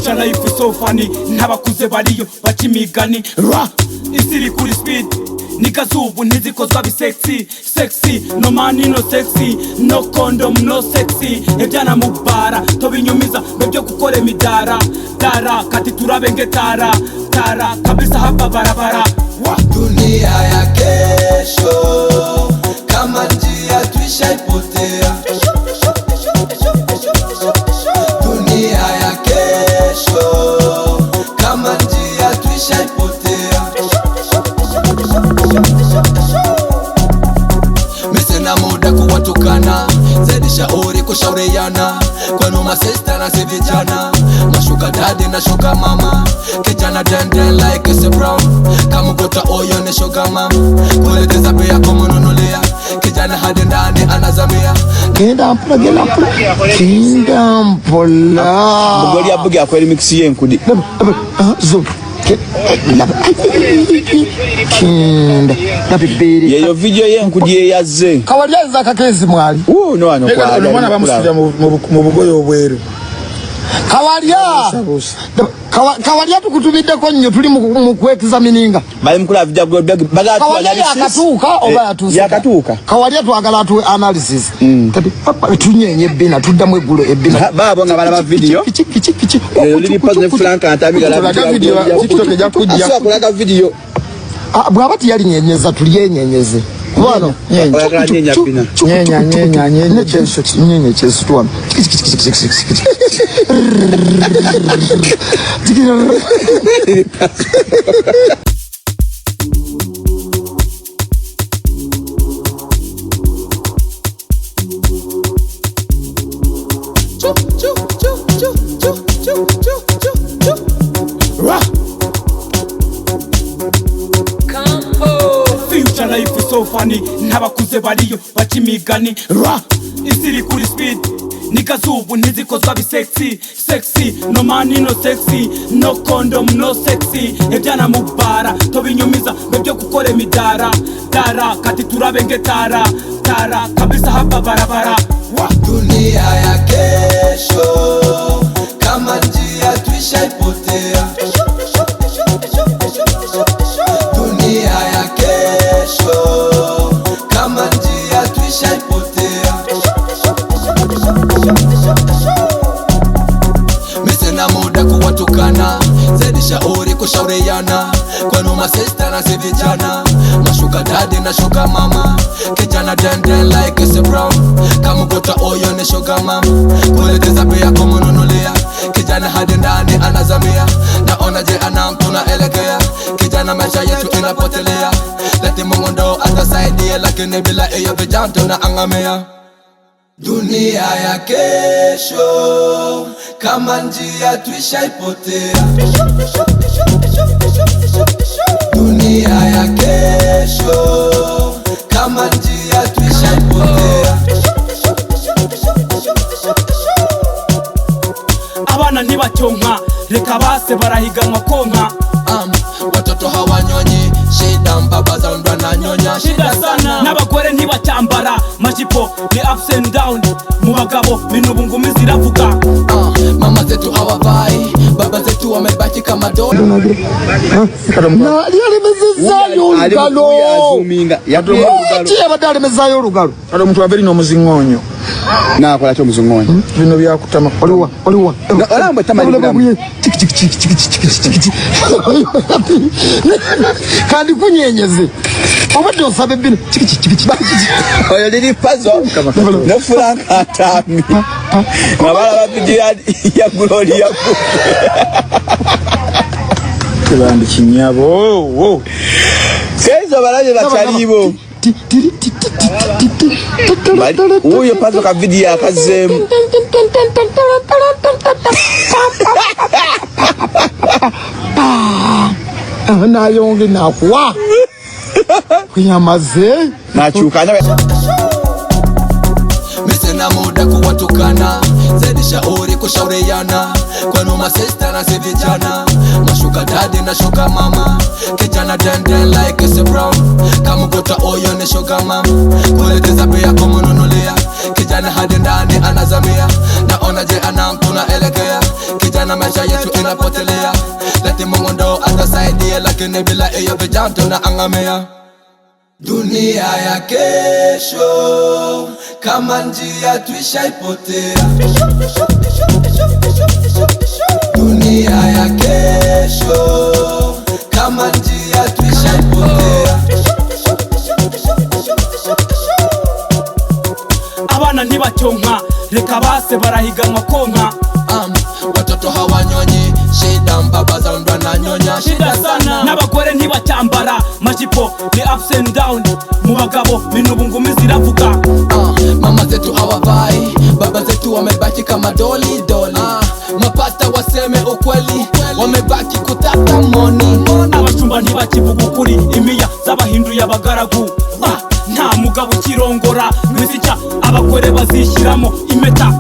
Future life is so funny. N'abakuze bariyo bacimigani. Ra isiri kuri speed. Nikazubu ntizikozwa bi sexy. Sexy no money no sexy. No condom no sexy. Ebyana mubara tobinyumiza bebyo gukora imidara. Dara kati turabenge tara. Tara kabisa hapa barabara. Dunia ya kesho kama njia tuishaipotea. Dunia ya kesho kama njia tuishaipotea. Misina muda kuwatukana, zaidi shauri kushauriana. Kwenu masista na si vijana, mashuka daddy na shuka mama. Kijana den like it's a brown. Kama kota oyo ni shuka mama. Kuelekeza pia kumununulia. Kijana hadi ndani anazamia. Genda mpola Mugoli abuge akweli mixi yenkudi zo Kinda Nabibiri yeyo video yenkudi yaze Kawalyaza kakezi mwali no ano kwa mwana bamusija mu bugoyo obweru Kawalya tukutubidde ko nnyo tuli mu kwexamininga bali mukula video bagatu analysis yakatuuka oba yatuuka yakatuuka Kawalya twagala tu analysis kati tunyenye bina tuddamu egulo ebina babo nga bala video lili pose Frank atamiga video TikTok jakujja akulaga video bwabati yali nyenyeza tuliyenyenyeze Bwana nyenya chesu tuwa Future life is so funny. N'abakuze bariyo bacimigani. Ra isiri kuri speed. Nikazubu ntizikozwa bi sexy. Sexy no money no sexy. No condom no sexy. Ebyana mubara tobinyumiza bebyo gukora imidara. Dara kati turabenge tara. Tara kabisa hapa barabara. Dunia ya kesho kama njia tuishaipotea. Dunia ya kesho kama njia tuishaipotea. Misina muda kuwatukana, zaidi shauri kushauriana. Kwenu masista na si vijana, mashuka daddy na shuka mama. Kijana den like it's a brown. Kama kota oyo ni shuka mama. Kuelekeza pia kumununulia. Kijana hadi ndani anazamia. Naona je anamtuna elekea. Kijana maisha yetu inapotelea. Leti Mungu ndo atasaidia, lakini bila iyo vijana tunaangamia. Dunia ya kesho kama njia tuishaipotea. Dunia ya kesho kama njia tuishaipotea. Abana ntibacyonka reka base barahiganwa konka. Watoto hawanyonyi, shida mbaba za undwa na nyonya. Shida sana n'abagore ntibacyambara majipo ni ups and down. Mu bagabo minubu ngumi ziravuga. Mama zetu hawavai, baba zetu wamebaki kama dola. Na yalimezayo olugalo badali amezayo olugalo alo omuntu aberi n'omuzingonyo nakola kyo muzungonyo bino byakutama oliwa olamba tamalira kandi kunyenyeze obadde osabe bino oyo liri puzzle ne Frank atami ngabala babidi ya Gloria kibandi kinyabo sezo balaje bachalibo uyo puzzle ka video akazemu nayonge nakwa kuyamaze nachukana Misina muda kuwatukana, zaidi shauri kushauriana. Kwenu masista na si vijana, mashuka daddy na shuka mama. Kijana den like it's a brown. Kama kota oyo ni shuka mama. Kuelekeza pia kumununulia. Kijana hadi ndani anazamia. Naona je anamtuna elekea. Kijana maisha yetu ina tunapotelea. Leti Mungu ndo atasaidie, lakini bila hiyo vijana tunaangamia. Dunia ya kesho kama njia tuishaipotea. Dunia ya kesho kama njia tuishaipotea. Abana ntibacyonka reka base barahiganwa konka. Watoto hawanyonyi, shida mbaba za ndo ananyonya Shida sana. N'abagore ntibacyambara majipo ni ups and down. Mu bagabo bintu bungumi ziravuga. Mama zetu hawavai, baba zetu wamebaki kama doli doli. Mapasta waseme ukweli, wamebaki kutaka money. Abashumba ntibakivuga ukuri, imiya z'abahinduye abagaragu. Nta mugabo ukirongora, mwizica abagore bazishyiramo impeta.